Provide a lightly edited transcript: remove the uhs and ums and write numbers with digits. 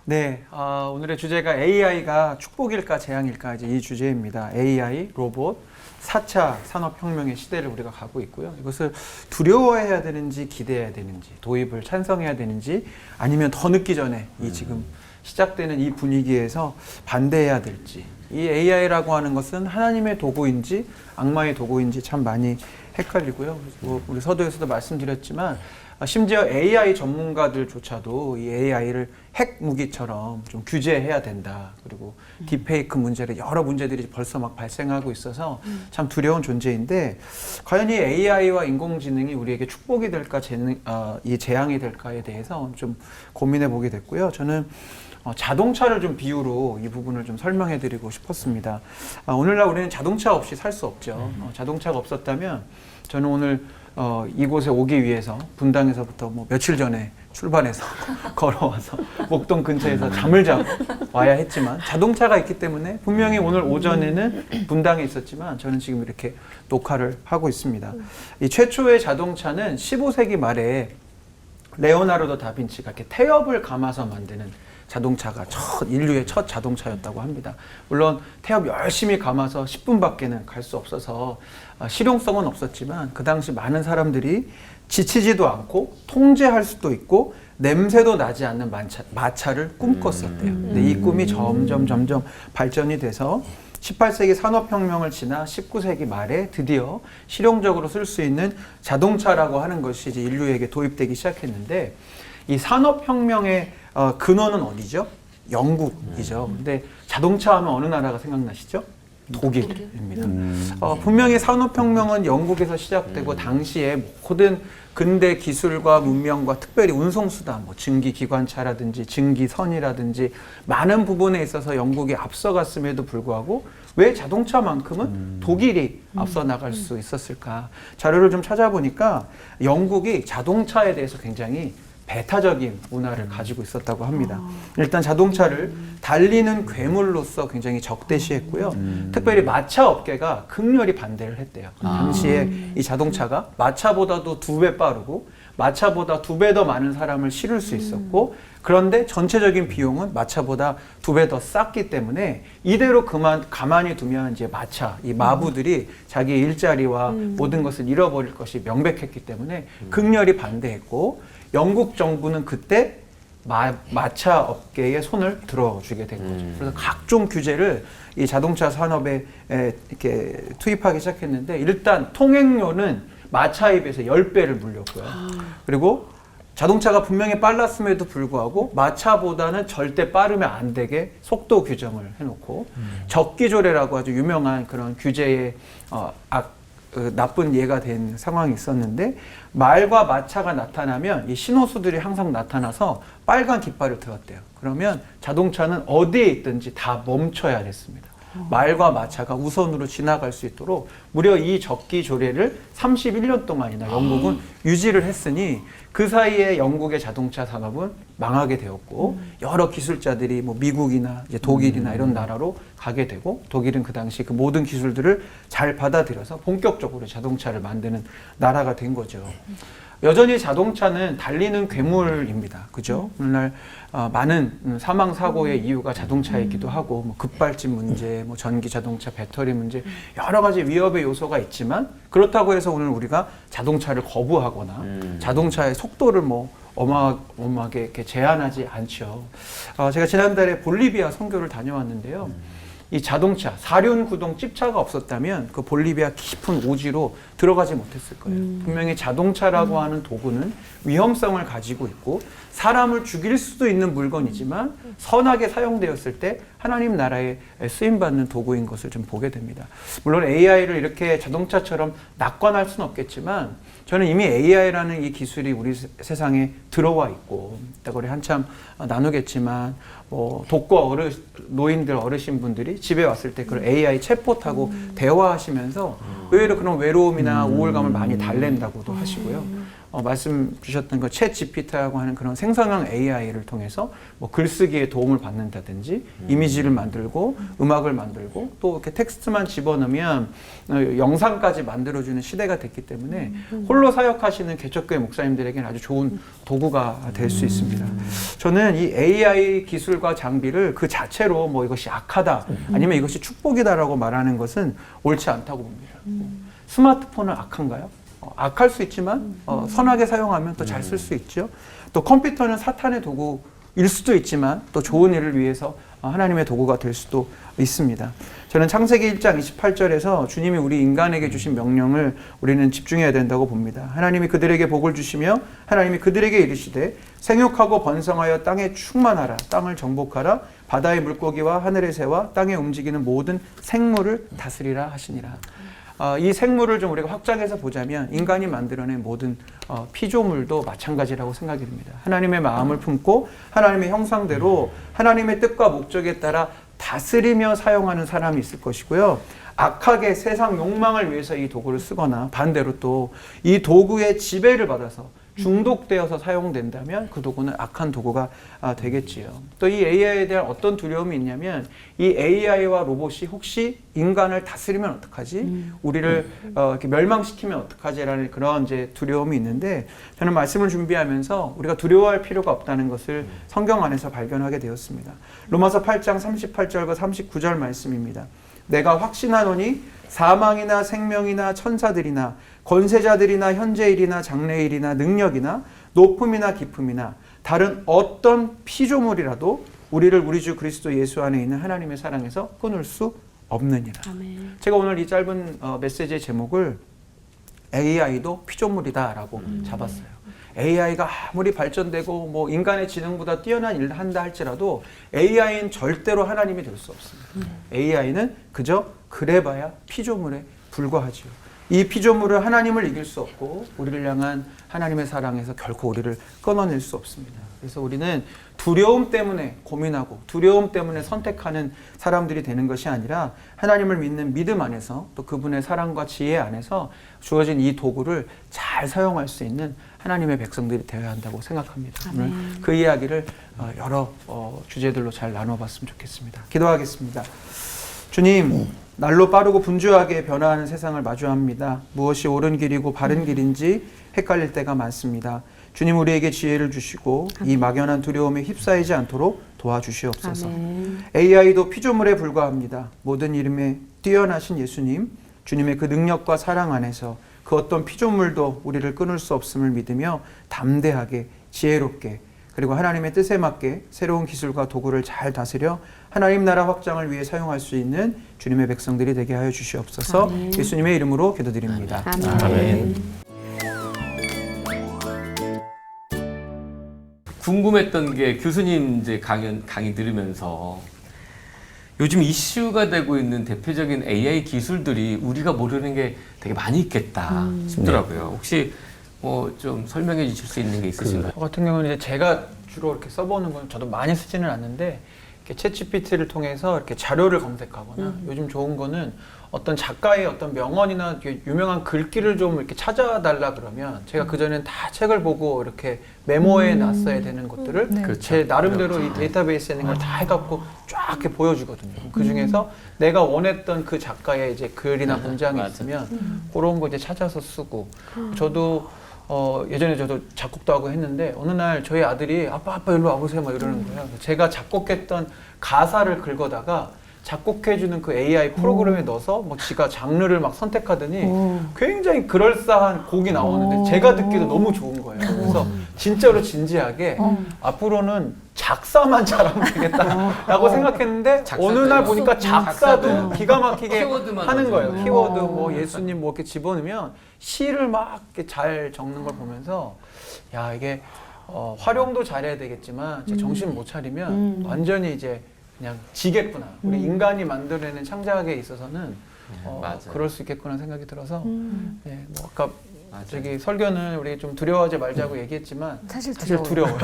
네, 오늘의 주제가 AI가 축복일까 재앙일까 이제 이 주제입니다. AI, 로봇, 4차 산업혁명의 시대를 우리가 가고 있고요. 이것을 두려워해야 되는지 기대해야 되는지, 도입을 찬성해야 되는지 아니면 더 늦기 전에 이 지금 시작되는 이 분위기에서 반대해야 될지, 이 AI라고 하는 것은 하나님의 도구인지 악마의 도구인지 참 많이 헷갈리고요. 우리 서두에서도 말씀드렸지만 심지어 AI 전문가들조차도 이 AI를 핵 무기처럼 좀 규제해야 된다. 그리고 딥페이크 문제를 여러 문제들이 벌써 막 발생하고 있어서 참 두려운 존재인데, 과연 이 AI와 인공지능이 우리에게 축복이 될까 이 재앙이 될까에 대해서 좀 고민해 보게 됐고요. 저는 자동차를 좀 비유로 이 부분을 좀 설명해 드리고 싶었습니다. 오늘날 우리는 자동차 없이 살 수 없죠. 자동차가 없었다면 저는 오늘 이곳에 오기 위해서 분당에서부터 뭐 며칠 전에 출발해서 걸어와서 목동 근처에서 잠을 자고 와야 했지만, 자동차가 있기 때문에 분명히 오늘 오전에는 분당에 있었지만 저는 지금 이렇게 녹화를 하고 있습니다. 이 최초의 자동차는 15세기 말에 레오나르도 다빈치가 이렇게 태엽을 감아서 만드는 자동차가 인류의 첫 자동차였다고 합니다. 물론 태엽 열심히 감아서 10분밖에는 갈 수 없어서 실용성은 없었지만, 그 당시 많은 사람들이 지치지도 않고 통제할 수도 있고 냄새도 나지 않는 마차를 꿈꿨었대요. 근데 이 꿈이 점점 발전이 돼서 18세기 산업혁명을 지나 19세기 말에 드디어 실용적으로 쓸 수 있는 자동차라고 하는 것이 이제 인류에게 도입되기 시작했는데, 이 산업혁명의 근원은 어디죠? 영국이죠. 근데 자동차 하면 어느 나라가 생각나시죠? 독일입니다. 분명히 산업혁명은 영국에서 시작되고 당시에 모든 근대 기술과 문명과 특별히 운송수단, 뭐 증기기관차라든지 증기선이라든지 많은 부분에 있어서 영국이 앞서갔음에도 불구하고 왜 자동차만큼은 독일이 앞서 나갈 수 있었을까? 자료를 좀 찾아보니까 영국이 자동차에 대해서 굉장히 배타적인 문화를 가지고 있었다고 합니다. 일단 자동차를 달리는 괴물로서 굉장히 적대시했고요. 특별히 마차 업계가 극렬히 반대를 했대요. 당시에 이 자동차가 마차보다도 2배 빠르고 마차보다 2배 더 많은 사람을 실을 수 있었고, 그런데 전체적인 비용은 마차보다 2배 더 쌌기 때문에 이대로 가만히 두면 이제 이 마부들이 자기 일자리와 모든 것을 잃어버릴 것이 명백했기 때문에 극렬히 반대했고, 영국 정부는 그때 마차 업계에 손을 들어주게 된 거죠. 그래서 각종 규제를 이 자동차 산업에 이렇게 투입하기 시작했는데, 일단 통행료는 마차에 비해서 10배를 물렸고요. 그리고 자동차가 분명히 빨랐음에도 불구하고 마차보다는 절대 빠르면 안 되게 속도 규정을 해놓고, 적기조례라고 아주 유명한 그런 규제의 나쁜 예가 된 상황이 있었는데, 말과 마차가 나타나면 이 신호수들이 항상 나타나서 빨간 깃발을 들었대요. 그러면 자동차는 어디에 있든지 다 멈춰야 됐습니다. 말과 마차가 우선으로 지나갈 수 있도록 무려 이 적기 조례를 31년 동안이나 영국은 유지를 했으니, 그 사이에 영국의 자동차 산업은 망하게 되었고, 여러 기술자들이 뭐 미국이나 이제 독일이나 이런 나라로 가게 되고, 독일은 그 당시 그 모든 기술들을 잘 받아들여서 본격적으로 자동차를 만드는 나라가 된 거죠. 여전히 자동차는 달리는 괴물입니다. 그죠? 오늘날 많은 사망 사고의 이유가 자동차이기도 하고, 뭐 급발진 문제, 뭐 전기 자동차 배터리 문제, 여러 가지 위협의 요소가 있지만, 그렇다고 해서 오늘 우리가 자동차를 거부하거나 자동차의 속도를 뭐 어마어마하게 이렇게 제한하지 않죠. 제가 지난달에 볼리비아 선교를 다녀왔는데요. 이 자동차, 사륜구동 찝차가 없었다면 그 볼리비아 깊은 오지로 들어가지 못했을 거예요. 분명히 자동차라고 하는 도구는 위험성을 가지고 있고 사람을 죽일 수도 있는 물건이지만 선하게 사용되었을 때 하나님 나라에 쓰임받는 도구인 것을 좀 보게 됩니다. 물론 AI를 이렇게 자동차처럼 낙관할 수는 없겠지만, 저는 이미 AI라는 이 기술이 우리 세상에 들어와 있고, 이따가 우리 한참 나누겠지만, 독거 노인들, 어르신분들이 집에 왔을 때 그런 AI 챗봇하고 대화하시면서 의외로 그런 외로움이나 우울감을 많이 달랜다고도 하시고요. 말씀 주셨던 그 챗 GPT라고 하는 그런 생성형 AI를 통해서 뭐 글쓰기에 도움을 받는다든지 이미지를 만들고 음악을 만들고 또 이렇게 텍스트만 집어넣으면 영상까지 만들어주는 시대가 됐기 때문에 홀로 사역하시는 개척교회 목사님들에게는 아주 좋은 도구가 될 수 있습니다. 저는 이 AI 기술과 장비를 그 자체로 뭐 이것이 악하다 아니면 이것이 축복이다라고 말하는 것은 옳지 않다고 봅니다. 스마트폰은 악한가요? 악할 수 있지만 선하게 사용하면 또 잘 쓸 수 있죠. 또 컴퓨터는 사탄의 도구일 수도 있지만 또 좋은 일을 위해서 하나님의 도구가 될 수도 있습니다. 저는 창세기 1장 28절에서 주님이 우리 인간에게 주신 명령을 우리는 집중해야 된다고 봅니다. 하나님이 그들에게 복을 주시며 하나님이 그들에게 이르시되 생육하고 번성하여 땅에 충만하라. 땅을 정복하라. 바다의 물고기와 하늘의 새와 땅에 움직이는 모든 생물을 다스리라 하시니라. 이 생물을 좀 우리가 확장해서 보자면 인간이 만들어낸 모든 피조물도 마찬가지라고 생각이 듭니다. 하나님의 마음을 품고 하나님의 형상대로 하나님의 뜻과 목적에 따라 다스리며 사용하는 사람이 있을 것이고요. 악하게 세상 욕망을 위해서 이 도구를 쓰거나 반대로 또 이 도구의 지배를 받아서 중독되어서 사용된다면 그 도구는 악한 도구가 되겠지요. 또 이 AI에 대한 어떤 두려움이 있냐면 이 AI와 로봇이 혹시 인간을 다스리면 어떡하지? 우리를 이렇게 멸망시키면 어떡하지라는 그런 이제 두려움이 있는데 저는 말씀을 준비하면서 우리가 두려워할 필요가 없다는 것을 성경 안에서 발견하게 되었습니다. 로마서 8장 38절과 39절 말씀입니다. 내가 확신하노니 사망이나 생명이나 천사들이나 권세자들이나 현재일이나 장래일이나 능력이나 높음이나 깊음이나 다른 어떤 피조물이라도 우리를 우리 주 그리스도 예수 안에 있는 하나님의 사랑에서 끊을 수 없느니라. 아멘. 제가 오늘 이 짧은 메시지의 제목을 AI도 피조물이다라고 잡았어요. AI가 아무리 발전되고 뭐 인간의 지능보다 뛰어난 일을 한다 할지라도 AI는 절대로 하나님이 될 수 없습니다. AI는 그저 그래봐야 피조물에 불과하지요. 이 피조물은 하나님을 이길 수 없고 우리를 향한 하나님의 사랑에서 결코 우리를 끊어낼 수 없습니다. 그래서 우리는 두려움 때문에 고민하고 두려움 때문에 선택하는 사람들이 되는 것이 아니라 하나님을 믿는 믿음 안에서 또 그분의 사랑과 지혜 안에서 주어진 이 도구를 잘 사용할 수 있는 하나님의 백성들이 되어야 한다고 생각합니다. 오늘 그 이야기를 여러 주제들로 잘 나눠봤으면 좋겠습니다. 기도하겠습니다. 주님, 날로 빠르고 분주하게 변화하는 세상을 마주합니다. 무엇이 옳은 길이고 바른 길인지 헷갈릴 때가 많습니다. 주님, 우리에게 지혜를 주시고 이 막연한 두려움에 휩싸이지 않도록 도와주시옵소서. 아멘. AI도 피조물에 불과합니다. 모든 이름에 뛰어나신 예수님, 주님의 그 능력과 사랑 안에서 그 어떤 피조물도 우리를 끊을 수 없음을 믿으며 담대하게 지혜롭게 그리고 하나님의 뜻에 맞게 새로운 기술과 도구를 잘 다스려 하나님 나라 확장을 위해 사용할 수 있는 주님의 백성들이 되게 하여 주시옵소서. 아멘. 예수님의 이름으로 기도드립니다. 아멘. 아멘. 궁금했던 게 교수님 이제 강의 들으면서 요즘 이슈가 되고 있는 대표적인 AI 기술들이 우리가 모르는 게 되게 많이 있겠다 싶더라고요. 네. 혹시 뭐 좀 설명해 주실 수 있는 게 있으신가요? 저 같은 경우는 이제 제가 주로 이렇게 써보는 건 저도 많이 쓰지는 않는데 챗 GPT를 통해서 이렇게 자료를 검색하거나 요즘 좋은 거는 어떤 작가의 어떤 명언이나 유명한 글귀를 좀 이렇게 찾아달라 그러면 제가 그전엔 다 책을 보고 이렇게 메모해 놨어야 되는 것들을 네. 그렇죠. 제 나름대로 이 데이터베이스에 있는 걸 다 해갖고 쫙 이렇게 보여주거든요. 그 중에서 내가 원했던 그 작가의 이제 글이나 문장이 있으면 그런 거 이제 찾아서 쓰고 저도 예전에 저도 작곡도 하고 했는데 어느 날 저희 아들이 아빠 일로 와보세요 막 이러는 거예요. 제가 작곡했던 가사를 긁어다가 작곡해주는 그 AI 프로그램에 넣어서 뭐 지가 장르를 막 선택하더니 굉장히 그럴싸한 곡이 나오는데 제가 듣기도 너무 좋은 거예요. 그래서 진짜로 진지하게 앞으로는 작사만 잘하면 되겠다라고 생각했는데 어느 날 보니까 작사도 기가 막히게 하는 거예요. 키워드 뭐 예수님 뭐 이렇게 집어넣으면 시를 막 이렇게 잘 적는 걸 보면서 야 이게 활용도 잘해야 되겠지만 정신 못 차리면 완전히 이제 그냥 지겠구나. 우리 인간이 만들어내는 창작에 있어서는 그럴 수 있겠구나 생각이 들어서 네, 뭐 아까 저기 설교는 우리 좀 두려워하지 말자고 얘기했지만 사실 두려워요.